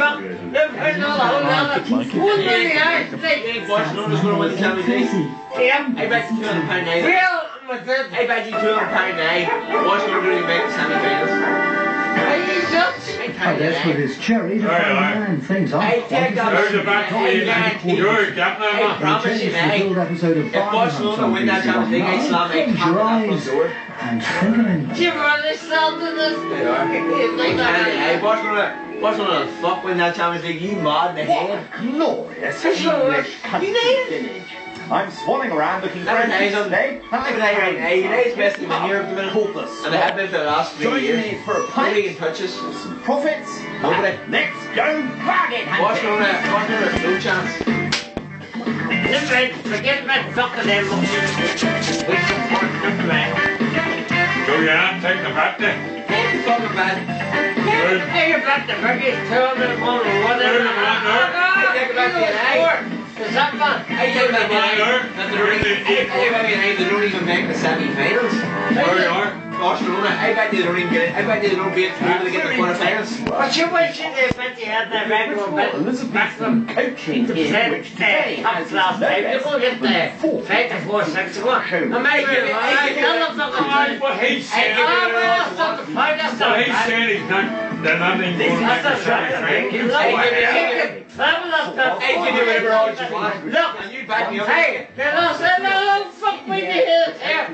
fuck. Never heard no hold on. One million hours a day. Barcelona's going to win the Champions League. Yeah. I bet you £200 now. Real Madrid. I bet you £200 now. What's going to do to make the semi-finals? Are you nuts? I guess with his cherry to man things aren't I take that. There's a back to you. You're a captain. I promise you, mate. If Barcelona win that Champions League, I slam my cap at that front door. And thinking Jim, are they still to this? They are. Hey, Barcelona, fuck win that Champions League. You mad in the head. Glorious English country village. I'm swanning around looking for a nice today. United's best team in Europe at the minute. Hopeless. And they have been for the last 3 years. Join me for a Nobody pint. can touch us. Some profits. Nobody. Let's go bargain hunting. Barcelona, no chance. Listen, forget about fucking them. We support them, man. Go yeah, take the back there. Take the fucking bad. Hey, about the biggest town in the world or whatever. I take it back to the Is that fun? I tell you about they don't even make the semi-finals. There you are. Barcelona, I bet they don't even get it. I bet they don't be able to get the quarter-finals. But you wish they bet you had that regular bet. Elizabethan coaching here, which today has last no time. They're less going to get there. 54, 61. And maybe I tell them something. What he's saying, what he's saying is not, they're not even going to make the semi-finals. Hey, give me whatever odds you want. Look, and you back me up. Hey, no, fuck me, you hear it here.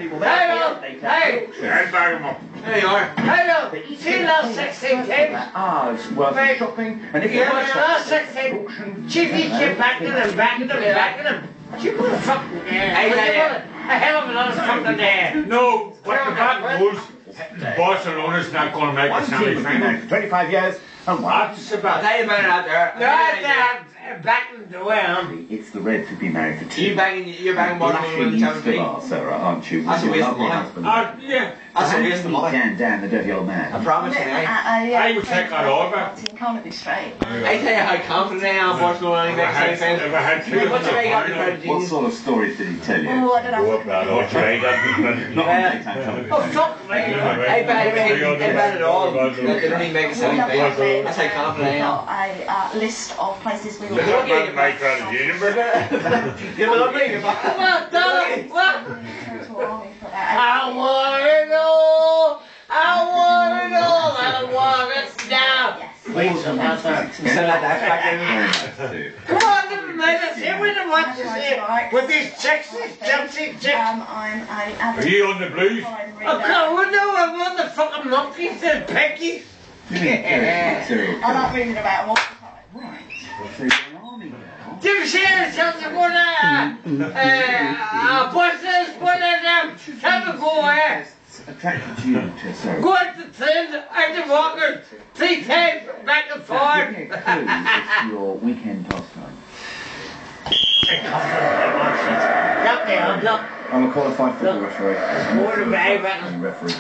Hey, I'll back him up. There you are. hey, see last 16 games? Ah, it's worth shopping. And if you Yeah, want to last 16, Chiefy kept backing them. You put a fucking there. A hell of a lot of fucking there. No, what the back was, Barcelona's not going to make the one team has been there semi-finals. for 25 years and one. I'll tell you about it out there. They're backing the way on. It's the Reds who've been married for 2 You're banging Barcelona in the Champions League. Sarah, aren't you? That's a waste of money. Yeah, That's a waste of money. Dan, the dirty old man. I promise you, mate. I would take that over. Can't be straight. I tell you how confident I am Barcelona in the semi-finals. If I had two What's your mate got the credit, What genius? sort of stories did he tell you? Oh, I don't know. What's right? Not on daytime television. Oh, fuck me. I bet it all. That they don't even make a semi-finals. That's how confident I am. Got a list of places we will Look go. at my strategy, remember? You're not bringing it back. What, darling? What? To army for that. I want to know. I want it now. Yes. Wait, so that's that. So that's back in. Come on, little ladies, here we don't want to see with these chicks, these jumpy chicks. I'm an Are avid you on the blues? foreign reader. Oh, God, we know I'm the fucking monkeys and piggies. I like reading about them all the time. Right. So you're an army now. Do you see something for buses, one of them, have a go here. Attracted you to Sarah. Go at the train, at the walkers, 3 times back and forth. Give me a clue. It's your weekend pastime. Look, I'm a qualified football referee. it's more than I reckon. I'm a referee.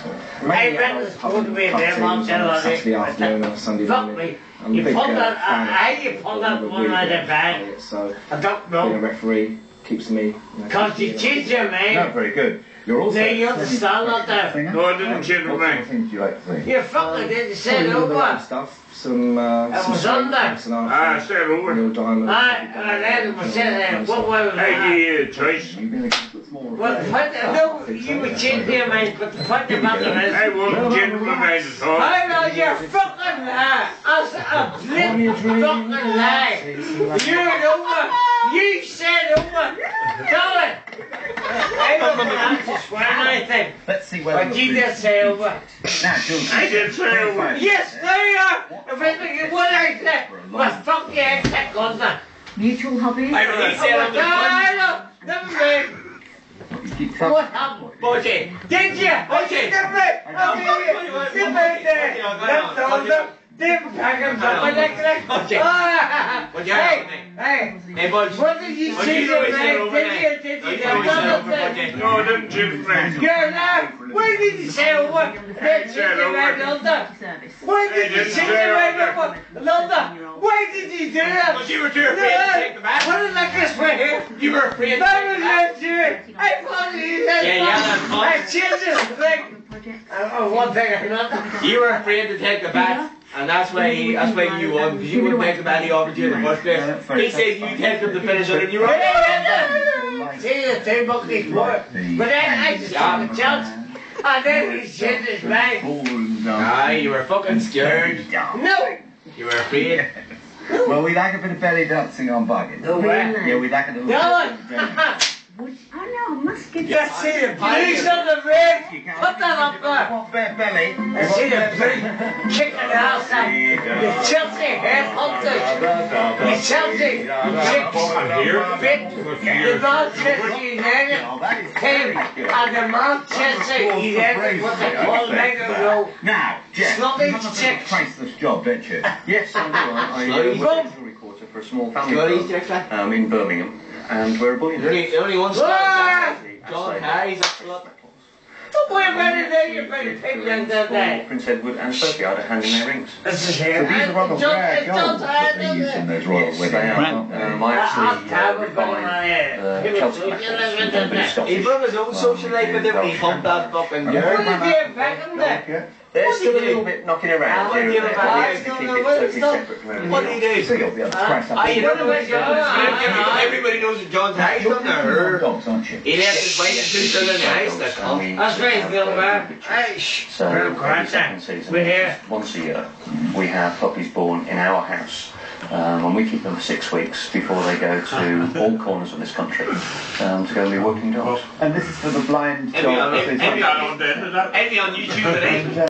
I reckon it's supposed to be a damn long time. Saturday afternoon or Sunday Fuck morning. me. I'm a You big pulled that, fan of how you pulled that football, one really out good of bag? at it, So I don't being a know. referee keeps me. Because you cheat you, man. Not very good. You're also. Then you understand that there. No, I didn't cheat with What sort me. of things do you like to see? You fucking didn't say no one. Stuff. Some. It was on there. Ah, stay over. Real diamond. And then we said, what way was I that? give you a choice. You've been a bit more. Well, no, you would change your mind, but the point about it I is, won't gentleman made at all. I know you're fucking a fucking lie. You over. You said over. Tell it. I don't have to swear anything. Let's see whether. But you just say over. Now, Jules. I did say over. Yes, there you are. If it's what I said, but fuck you, I take on that. Mutual hobbies. I really said on the I know. Never mind. You keep What happened? Boche. Did you? Okay. Give me. Give me there. Let's hold them. Dim packers up my neck. Hey, Budge. what did you What say you to always me? say over Did there? you? What you always say over Budge? No, I didn't choose friends. You're now. Why did you say over? Did you right London? Why did you say right over London? Why did you do that? Because you were too afraid to take the back. Put it like this right here. You were afraid to I take was the back. not doing. I thought you said Yeah, that's fine. I changed this thing. One thing or another. You were afraid to take the bat, and that's why you won, because you wouldn't take the bat he offered you in the first place. He said you take them to finish it, and you were See the two buckets more. But then I just took a chance. And then he changed his mind. Aye, you were fucking scared. No. You were afraid. Well, we'd like a bit of belly dancing on Bugging. No way. Yeah, we'd like a little No. bit of belly. Oh no, must get Let's see the police on the red. Put that up there. What bit of belly? Let's see the big chicken outside. The Chelsea headhunters. The Chelsea the Manchester United team and the Manchester United what they call Mega Now, Jeff, Sloppy you have a chicks. priceless job, don't you? Yes, I do. I Sloppy. work as a recorder for a small family Sloppy, firm in Birmingham, and we're a bullion. The only one Ah! John Harry's a slut. Don't worry about it there, you better pick them that Prince Edward and Sophie are handing their rings. This is So here. these are rather rare gold that they use in those royal weddings. I actually refined Chelsea stock. He brought his own social life with him when he pumped that fucking What girl. are you doing back in there? They're still a little bit knocking around What here do you and there. have We have to keep it totally separate from everything What do you do? else. So you'll be able to try something. You don't know what everybody knows that John Harry's done to her. Dogs, aren't you? He left his wife and 2 children in the house, that cunt. That's right, little man. Hey, So Grandson, every second season, we're here. once a year, we have puppies born in our house. And we keep them for 6 weeks before they go to all corners of this country to go and be working dogs. And this is for the blind Any on YouTube today?